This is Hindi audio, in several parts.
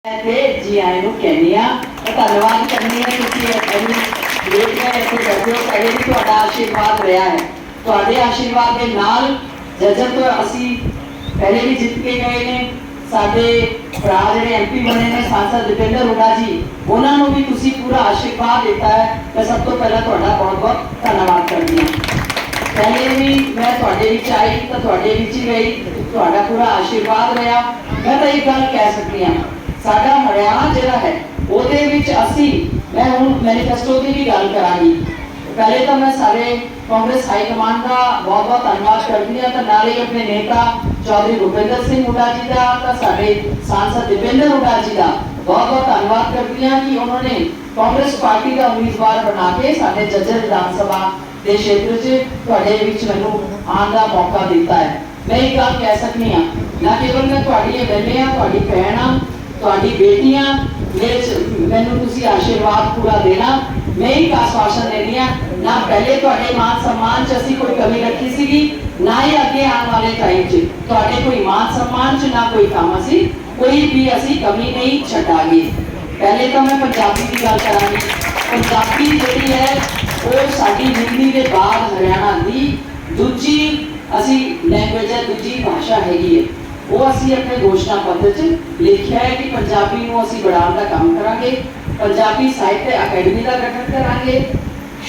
ਤੇ ਜੀ ਆਇਆਂ ਨੂੰ ਕਹਿੰਦੀ ਆ ਧੰਨਵਾਦ ਕਰਨੀ ਹੈ ਤੁਸੀਂ ਇਹਨੂੰ ਦੇਖ ਰਹੇ ਇੱਥੇ ਬੈਠੇ ਹੋ। ਪਹਿਲੇ ਵੀ ਤੁਹਾਡਾ ਆਸ਼ੀਰਵਾਦ ਰਿਹਾ ਹੈ। ਤੁਹਾਡੇ ਆਸ਼ੀਰਵਾਦ ਦੇ ਨਾਲ ਜਜਨ ਤੋਂ ਅਸੀਂ ਪਹਿਲੇ ਵੀ ਜਿੱਤ ਕੇ ਗਏ ਨੇ। ਸਾਡੇ ਭਰਾ ਜਿਹੜੇ ਐਮਪੀ ਬਣੇ ਨੇ ਸਾਂਸਦ ਦਵਿੰਦਰ ਹੁੱਡਾ ਜੀ, ਉਹਨਾਂ ਨੂੰ ਵੀ ਤੁਸੀਂ ਪੂਰਾ ਆਸ਼ੀਰਵਾਦ ਦਿੱਤਾ ਹੈ। ਮੈਂ ਸਭ ਤੋਂ ਪਹਿਲਾਂ ਤੁਹਾਡਾ ਬਹੁਤ-ਬਹੁਤ ਧੰਨਵਾਦ ਕਰਦੀ ਹਾਂ। ਪਹਿਲੇ ਵੀ ਮੈਂ ਤੁਹਾਡੇ ਵਿੱਚ ਆਈ ਤਾਂ ਤੁਹਾਡੇ ਵਿੱਚ ਹੀ ਗਈ, ਤੁਹਾਡਾ ਪੂਰਾ ਆਸ਼ੀਰਵਾਦ ਰਿਹਾ। ਮੈਂ ਤਾਂ ਇਹ ਗੱਲ ਕਹਿ ਸਕਦੀ ਹਾਂ, ਸਾਡਾ ਹਰਿਆਣਾ ਜਿਹੜਾ ਹੈ ਉਹਦੇ ਵਿੱਚ ਅਸੀਂ मैं हूँ मैनीफेस्टो की भी गल करांगी। पहले तो मैं सारे कांग्रेस हाईकमान का बहुत बहुत धन्यवाद करती हूँ, तो नाले अपने नेता चौधरी भूपेंद्र सिंह हुड्डा जी का, तो सारे सांसद दविंदर हुड्डा जी का बहुत बहुत धन्यवाद करती हूँ कि उन्होंने कांग्रेस पार्टी का उम्मीदवार बना के सारे जजर विधानसभा के क्षेत्र से मैनू आने का मौका दिता है। मैं एक गल कह सकती हाँ, ना केवल मैं तुहाडी बहने हाँ, तुहाडी भैन हाँ, तुहाडी बेटियां, मैनू तुसी आशीर्वाद पूरा देना। मैं एक आश्वासन देनी हाँ, ना पहले तुहाडे मान सम्मान च असीं कोई कमी रखी सीगी, ना ही अगे आने वाले टाइम च तुहाडे कोई मान सम्मान च ना कोई काम असीं कोई भी असीं कमी नहीं छड्डांगे। पहले तो मैं पंजाबी की गल करांगी। पंजाबी जिहड़ी है वो साडी हिंदी के बाद हरियाणा की दूजी असीं लैंग्वेज है, दूजी भाषा हैगी है। वो असी अपने घोषणा पत्र च लिखा है कि पंजाबी नूं असी बढ़ाउण दा काम करांगे। पंजाबी साहित्य अकैडमी का गठन करांगे।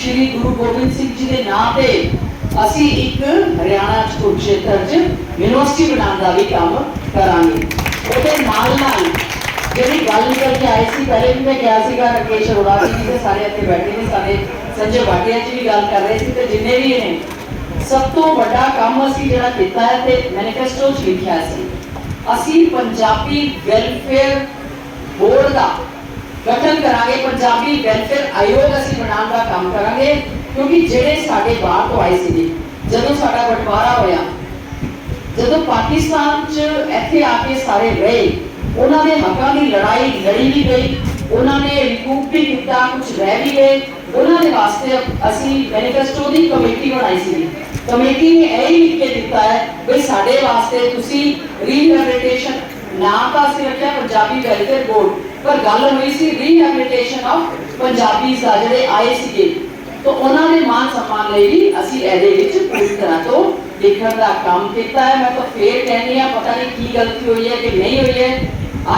श्री गुरु गोबिंद सिंह जी के नाम पे असी एक हरियाणा कुरुक्षेत्र च यूनिवर्सिटी बनाउण दा भी काम करांगे। ਉਹਦੇ ਨਾਲ ਜਿਹੜੀ ਗੱਲ ਨਿਕਲ ਕੇ ਆਈ ਸੀ, ਪਹਿਲੇ ਵੀ ਮੈਂ ਕਿਹਾ ਸੀਗਾ, ਰਾਕੇਸ਼ ਅਰੋੜਾ ਜੀ ਦੇ ਸਾਰੇ ਇੱਥੇ ਬੈਠੇ ਨੇ, ਸਾਰੇ ਸੰਜੇ ਭਾਟੀਆ ਜੀ ਵੀ ਗੱਲ ਕਰ ਰਹੇ ਸੀ, ਤੇ ਜਿੰਨੇ ਵੀ ਨੇ सब तो बड़ा काम असी जिहड़ा कीता है ते मैनीफेस्टो च लिखिया सी, असी पंजाबी वेलफेयर बोर्ड का गठन करांगे, पंजाबी वेलफेयर आयोग असी बनाउण दा काम करांगे। क्योंकि जिहड़े साडे बाहर तो आए सी, जदों साडा बंटवारा होया, जदों पाकिस्तान च इत्थे आके सारे रहे, उन्हां दे हक्कां दी लड़ाई लड़ी भी गई, उन्होंने रिकूप भी किया, कुछ रह भी गए। उन्होंने वास्ते असी मैनीफेस्टो की कमेटी बनाई सी। कमेटी ने यही लिख के दिता है भाई साडे वास्ते तुसी रीहैबिलिटेशन नाम तो असी रखा पंजाबी वेलफेयर बोर्ड, पर गल हुई सी रीहैबिलिटेशन ऑफ पंजाबीज दा जिहड़े आए सीगे, तो उन्होंने मान सम्मान लई भी असी इहदे विच पूरी तरह तो लिखण दा काम कीता है। मैं तो फिर कहनी है, पता नहीं की गलती हुई है कि नहीं हुई है,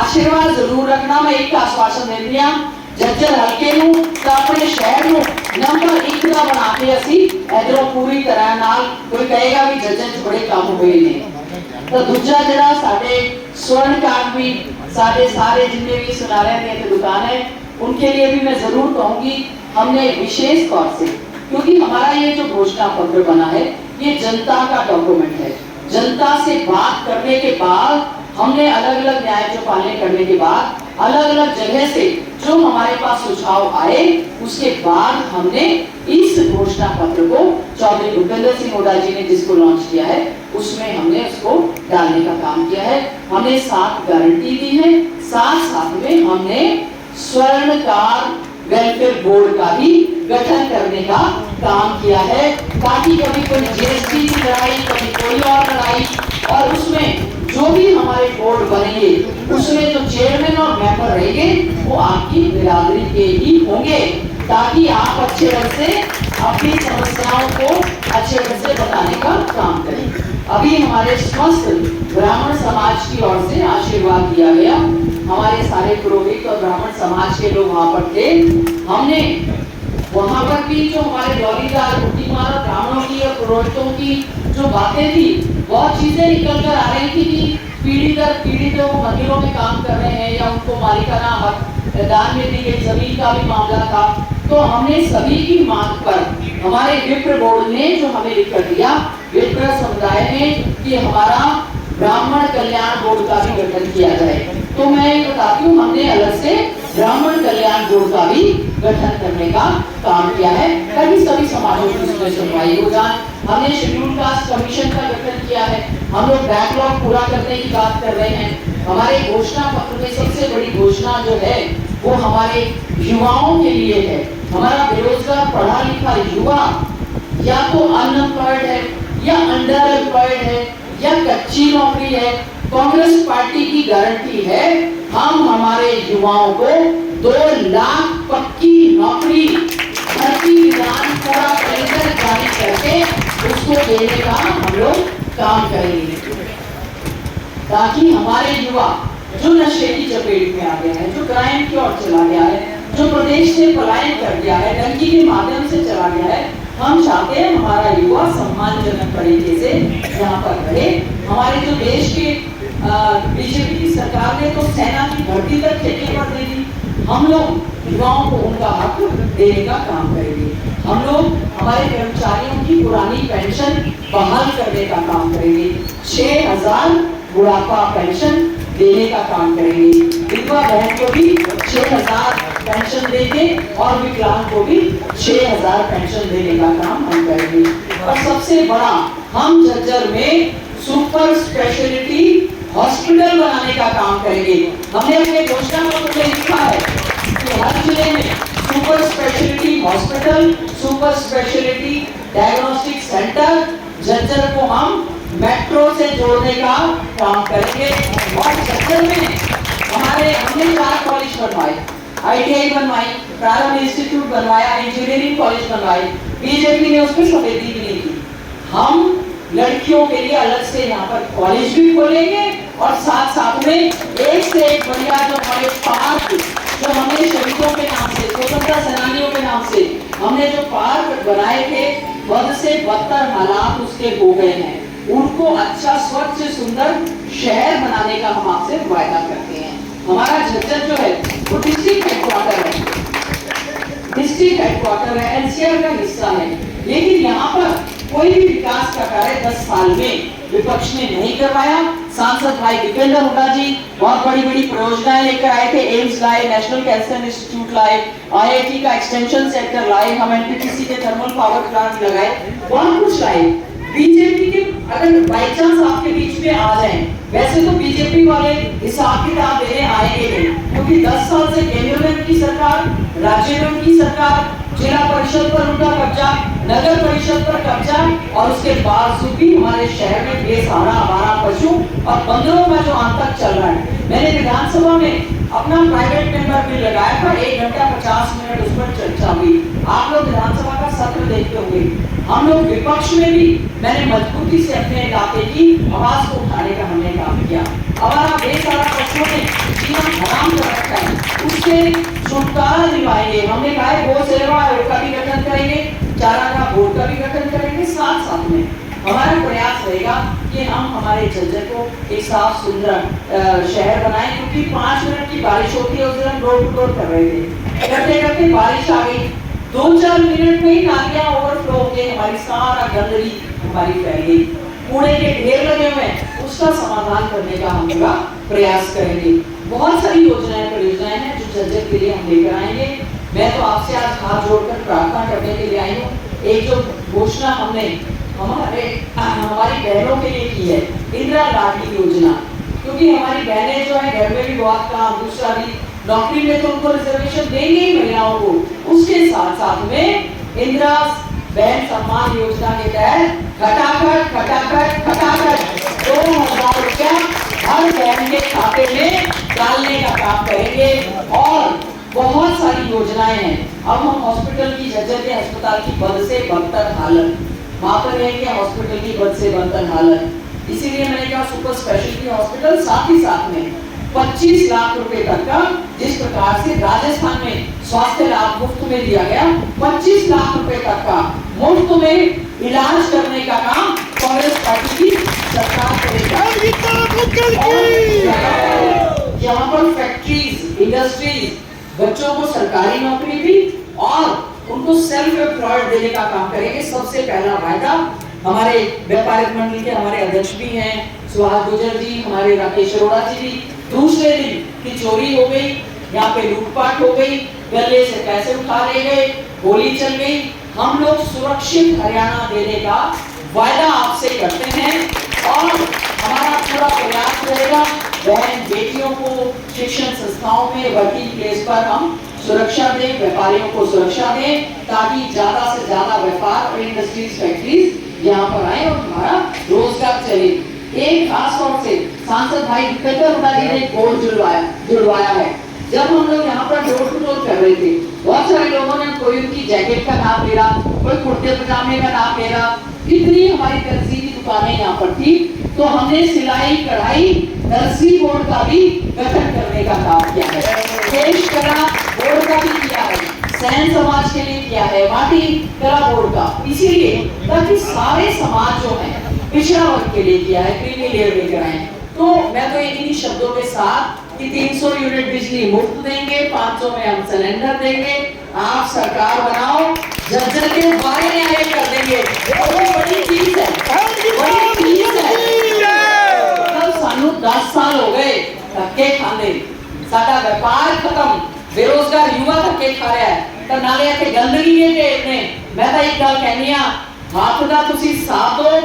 आशीर्वाद जरूर रखना। मैं एक आश्वासन देती हाँ, जज्जर हल्के नूं ते अपने शहर नूं नंबर 1 का बना के असी इधरों पूरी तरह नाल, कोई कहेगा भी जज्जर च बड़े काम हुए ने। तो दूजा जिहड़ा साडे स्वर्णकार भी साडे सारे जिन्ने भी सुनारियां दी इत्थे दुकान है, उनके लिए भी मैं जरूर कहूंगी, हमने विशेष तौर से, क्योंकि हमारा ये जो घोषणा पत्र बना है ये जनता का डॉक्यूमेंट है। जनता से बात करने के बाद हमने अलग अलग न्याय चौपालें करने के बाद अलग अलग जगह से जो हमारे पास सुझाव आए, उसके बाद हमने इस घोषणा पत्र को चौधरी भूपेंद्र सिंह हुड्डा जी ने जिसको लॉन्च किया है उसमें हमने उसको डालने का काम किया है। हमने 7 गारंटी दी है, साथ साथ में हमने स्वर्णकार वेलफेयर बोर्ड का भी गठन करने का काम किया है, ताकि कभी कोई जीएसटी की लड़ाई, कभी कोई और लड़ाई, और उसमें जो भी हमारे बोर्ड बनेंगे उसमें जो चेयरमैन और मेंबर रहेंगे वो आपकी बिरादरी के ही होंगे, ताकि आप अच्छे ढंग से अपनी समस्याओं को अच्छे ढंग से बताने का काम करें। अभी हमारे समस्त ब्राह्मण समाज की ओर से आशीर्वाद दिया गया, हमारे सारे पुरोहित और ब्राह्मण समाज के लोग वहां पर थे। हमने वहां पर भी जो हमारे गौरीदार बुद्धिमान ब्राह्मणों की और पुरोहितों की जो बातें थी, बहुत चीजें निकल कर आ रही थी कि पीढ़ी दर पीढ़ी जो मंदिरों में काम कर रहे हैं या उनको मालिकाना हक दान में दी गई जमीन का भी मामला था। तो हमने सभी की मांग पर हमारे विप्र बोर्ड ने जो हमें लिख कर दिया, विप्र समुदाय ने, कि हमारा ब्राह्मण कल्याण बोर्ड का भी गठन किया जाए। तो मैं बताती हूँ, हमने अलग से ब्राह्मण कल्याण बोर्ड का भी गठन करने का काम किया है, ताकि सभी समाजों की उसमें सुनवाई हो जाए। हमने शेड्यूल कास्ट कमीशन का गठन किया है, हम लोग बैकलॉग पूरा करने की बात कर रहे हैं। हमारे घोषणा पत्र में सबसे बड़ी घोषणा जो है वो हमारे युवाओं के लिए है। हमारा बेरोजगार पढ़ा लिखा युवा या तो अनएम्प्लॉयड है या अंडर एम्प्लॉयड है या कच्ची नौकरी है, कांग्रेस पार्टी की गारंटी है हम हमारे युवाओं को 2 लाख पक्की नौकरी भर्ती विधान पूरा कैलेंडर जारी करके उसको देने का हम लोग काम करेंगे, ताकि हमारे युवा जो नशे की चपेट में आ गया है, जो क्राइम की ओर चला गया है, जो प्रदेश से पलायन कर गया है, डंकी के माध्यम से चला गया है, हम चाहते हैं हमारा युवा सम्मानजनक तरीके से यहाँ पर रहे। हमारे जो देश के बीजेपी की सरकार ने तो सेना की भर्ती तक ठेके पर दे दी, हम लोग युवाओं को उनका हक देने का काम करेंगे। हम लोग हमारे कर्मचारियों की पुरानी पेंशन बहाल करने का काम करेंगे, 6,000 बुढ़ापा पेंशन देने का काम करेंगे, विधवा बहन को भी 6,000 पेंशन देंगे और विकलांग को भी 6,000 पेंशन देने का काम हम करेंगे। और सबसे बड़ा, हम झज्जर में सुपर स्पेशलिटी हॉस्पिटल बनाने का काम करेंगे। हमने अपने घोषणा पत्र में लिखा है कि हर जिले में super speciality hospital, super speciality diagnostic centre, Jhajjar को हम मेट्रो से जोड़ने का काम करेंगे। और झज्जर में हमने 4 कॉलेज बनवाए, ITI बनवाई, प्रारंभ इंस्टीट्यूट बनवाया, इंजीनियरिंग कॉलेज बनवाई, बीजेपी ने उसमें सफेदी भी नहीं की। हम लड़कियों के लिए अलग से यहाँ पर कॉलेज भी खोलेंगे और साथ साथ में एक से एक बढ़िया जो हमारे पार्क, जो हमने शहीदों के नाम से, स्वतंत्रता सेनानियों के नाम से हमने जो पार्क बनाए थे, बद से बदतर हालात उसके हो गए हैं, उनको अच्छा स्वच्छ सुंदर शहर बनाने का हम आपसे वायदा करते हैं। हमारा झज्जर जो है वो डिस्ट्रिक्ट हेडक्वार्टर है, डिस्ट्रिक्ट हेडक्वार्टर है, एनसीआर का हिस्सा है, लेकिन यहाँ पर कोई भी विकास का कार्य 10 साल में विपक्ष ने नहीं करवाया। सांसद भाई दीपेंद्र हुड्डा जी बहुत बड़ी बड़ी परियोजनाएं लेकर आए थे, एम्स लाए, नेशनल कैंसर इंस्टीट्यूट लाए, IIT का एक्सटेंशन सेंटर लाए, हम NTPC के थर्मल पावर प्लांट लगाए, बहुत कुछ लाए। बीजेपी के अगर बाई चांस आपके बीच में आ जाए, वैसे तो बीजेपी वाले हिसाब किताब देने आएंगे नहीं, क्योंकि 10 साल से केंद्र में उनकी सरकार, राज्य में उनकी सरकार, जिला परिषद पर उनका कब्जा, नगर परिषद पर कब्जा, और उसके बावजूद भी हमारे शहर में बेसहारा आवारा पशु और बंदरों का जो आतंक चल रहा है। मैंने विधानसभा में अपना प्राइवेट मेंबर बिल लगाया था, 1 घंटा 50 मिनट उस पर चर्चा हुई। आप लोग विधानसभा का सत्र देखते होंगे। हम लोग विपक्ष में भी मैंने मजबूती से अपने इलाके की आवाज को उठाने का हमने काम किया। हमारा बेसहारा पशुओं ने जीवन हराम कर रखा है, उससे छुटकारा दिलवाएंगे। हमने कहा है गो सेवा आयोग का भी गठन करेंगे, चारागाह बोर्ड का भी गठन करेंगे, साथ साथ में हमारा प्रयास रहेगा कि हम हमारे झज्जर को एक साफ सुंदर शहर बनाएं, क्योंकि 5 मिनट की बारिश होती है, उस दिन हम डोर टू डोर कर रहे थे, करते करते बारिश आ गई, 2-4 मिनट में ही नालियां ओवरफ्लो हो गई, हमारी सारा गंदगी हमारी फैल गई, कूड़े के ढेर लगे हुए, उसका समाधान करने का हम पूरा प्रयास करेंगे। बहुत सारी योजनाएं परियोजनाएं हैं जो झज्जर के लिए हम लेकर आएंगे। मैं तो आपसे आज हाथ जोड़कर प्रार्थना करने के लिए आई हूँ। एक जो घोषणा हमने हमारी बहनों के लिए की है, इंदिरा लाडली योजना, क्योंकि हमारी बहनें जो है घर में भी बहुत काम, दूसरा भी नौकरी में तो उनको रिजर्वेशन देंगे ही महिलाओं को, उसके साथ साथ में इंदिरा बहन सम्मान योजना के तहत खटाखट 2,000 रुपया हर बहन के खाते में डालने का काम करेंगे। और बहुत सारी योजनाएं हैं। अब हम हॉस्पिटल की, झज्जर के अस्पताल की बद से बदतर हालत, वहां पर रहेंगे हॉस्पिटल की बद से बदतर हालत, इसीलिए मैंने कहा सुपर स्पेशलिटी हॉस्पिटल, साथ ही साथ में 25 लाख रुपए तक का, जिस प्रकार से राजस्थान में स्वास्थ्य लाभ मुफ्त में दिया गया, 25 लाख रुपए तक का मुफ्त में इलाज करने का काम कांग्रेस पार्टी की सरकार करेगा। यहाँ पर फैक्ट्रीज, इंडस्ट्रीज, बच्चों को सरकारी नौकरी भी और उनको सेल्फ एम्प्लॉयड देने का काम करेंगे। सबसे पहला वायदा हमारे व्यापारिक मंडल के हमारे अध्यक्ष भी हैं सुहास गुर्जर जी, हमारे राकेश अरोड़ा जी भी, दूसरे दिन की चोरी हो गई, यहाँ पे लूटपाट हो गई, गले से पैसे उठा ले गए, गोली चल गई। हम लोग सुरक्षित हरियाणा देने का वायदा आपसे करते हैं और हमारा पूरा प्रयास रहेगा बहन बेटियों को शिक्षण संस्थाओं में, वर्किंग प्लेस पर हम सुरक्षा दें, व्यापारियों को सुरक्षा दें, ताकि ज्यादा से ज्यादा व्यापार और इंडस्ट्रीज, फैक्ट्रीज यहाँ पर आए और हमारा रोजगार चले। एक खास तौर से सांसद भाई दीपेंद्र हुड्डा जी ने एक बोर्ड जुड़वाया है। जब हम लोग यहाँ पर डोर टू डोर कर रहे थे, बहुत सारे लोगों ने कोई उनकी जैकेट का नाम ले रहा, कोई कुर्ते पजामे का नाम ले रहा, कितनी हमारी दर्जी की दुकानें यहाँ पर थी। तो हमने सिलाई कढ़ाई दर्जी बोर्ड का भी गठन करने का काम किया है, पेश कला बोर्ड का भी किया है, सैन समाज के लिए किया है, माटी कला बोर्ड का, इसीलिए ताकि सारे समाज जो है पिछड़ा वर्ग के लिए किया है, क्रीमी लेयर लेकर आए। तो मैं तो इन्हीं शब्दों के साथ कि 300 यूनिट बिजली मुफ्त देंगे, 500 में हम सिलेंडर देंगे, आप सरकार बनाओ, झज्जर के बारे में आगे कर देंगे। वो बड़ी चीज है, बड़ी चीज है। मतलब सानू 10 साल हो गए धक्के खाने, साडा व्यापार खत्म, बेरोजगार युवा धक्के खा रहा है, तो नाले आके गंदगी के ढेर ने। मैं तो एक गल कहनी हां, हाथ दा तुसी साथ दो,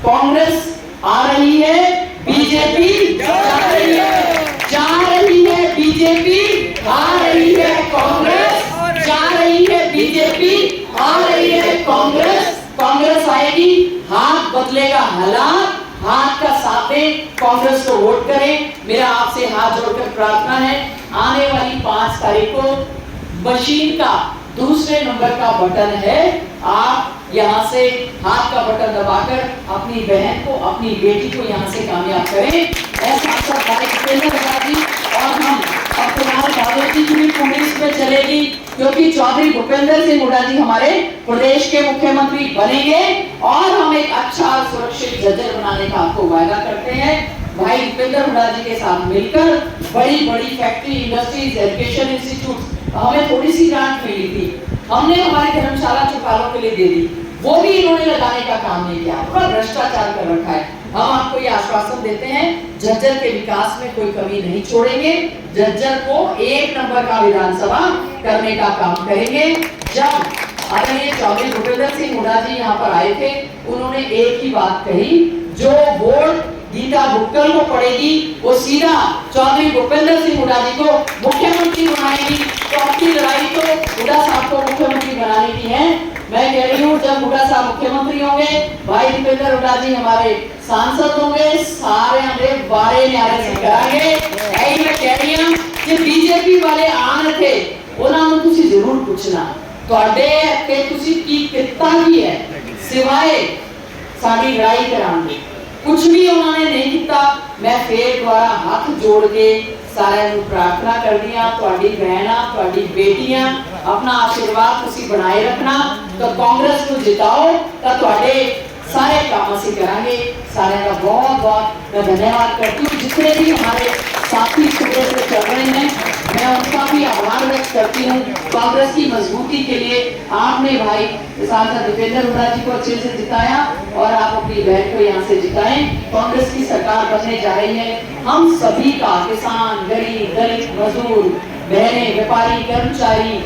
कांग्रेस आ रही है, बीजेपी जा रही है, जा रही है बीजेपी, आ रही है कांग्रेस, जा रही है बीजेपी, आ रही है कांग्रेस। कांग्रेस आएगी, हाथ बदलेगा हालात, हाथ का साथ दे, कांग्रेस को वोट करें। मेरा आपसे हाथ जोड़कर प्रार्थना है, आने वाली 5 तारीख को मशीन का दूसरे नंबर का बटन है, आप यहाँ से हाथ का बटन दबाकर अपनी बहन को, अपनी बेटी को यहाँ से कामयाब करें। सांसद भाई दीपेंद्र हुड्डा जी और हम अब कुणाल यादव जी की भी पुलिस में चलेगी, क्योंकि चौधरी भूपेंद्र सिंह हुड्डा जी हमारे प्रदेश के मुख्यमंत्री बनेंगे और हम एक अच्छा और सुरक्षित झज्जर बनाने का आपको वायदा करते हैं। भाई दीपेंद्र हुड्डा जी के साथ मिलकर बड़ी बड़ी फैक्ट्री, इंडस्ट्रीज, एजुकेशन इंस्टीट्यूट, हमें थोड़ी सी ग्रांट मिली थी, हमने हमारी धर्मशाला चौपालों के लिए दे दी, वो भी इन्होंने लगाने का काम नहीं किया, पूरा भ्रष्टाचार कर रखा है। हम आपको ये आश्वासन देते हैं, झज्जर के विकास में कोई कमी नहीं छोड़ेंगे, झज्जर को 1 नंबर का विधानसभा करने का काम करेंगे। जब आदरणीय चौधरी भूपेंद्र सिंह हुड्डा जी यहाँ पर आए थे, उन्होंने एक ही बात कही, जो वोट गीता भुक्कल को पड़ेगी वो सीधा चौधरी भूपेंद्र सिंह हुड्डा जी को मुख्यमंत्री बनाएगी। तो अपनी लड़ाई तो हुड्डा साहब को मुख्यमंत्री बनाने की है। मैं कह रही हूँ, जब हुड्डा साहब मुख्यमंत्री होंगे, भाई दीपेंद्र हुड्डा जी हमारे सांसद होंगे, सारे हमें बारे न्यारे से करांगे। यही मैं कह रही हूँ कि बीजेपी वाले आन थे, उन्होंने तुसी जरूर पूछना ਤੁਹਾਡੇ ਤੇ ਤੁਸੀਂ ਕੀ ਕੀਤਾ ही है सिवाय साड़ी लड़ाई कराने, कुछ भी उन्होंने नहीं किया। मैं फिर द्वारा हाथ जोड़ के सारे प्रार्थना कर दिया, ਤੁਹਾਡੀ बहना, ਤੁਹਾਡੀ बेटियां अपना आशीर्वाद तुसी बनाए रखना, तो कांग्रेस को जिताओ, तो ਤੁਹਾਡੇ सारे काम ਅਸੀਂ करांगे। सारे का बहुत बहुत मैं धन्यवाद करती हूँ। जितने भी हमारे साथी सूबे से चल रहे हैं, मैं उनका भी आभार व्यक्त करती हूँ। कांग्रेस की मजबूती के लिए आपने भाई सांसद दीपेंद्र हुड्डा जी को अच्छे से जिताया और आप अपनी बहन को यहाँ से जिताएं। कांग्रेस की सरकार बनने जा रही है, हम सभी का, किसान, गरीब, दलित, मजदूर, बहनें, व्यापारी, कर्मचारी,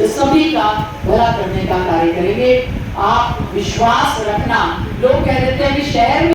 सभी का भला करने का कार्य करेंगे। आप विश्वास रखना। लोग कह देते हैं कि शहर में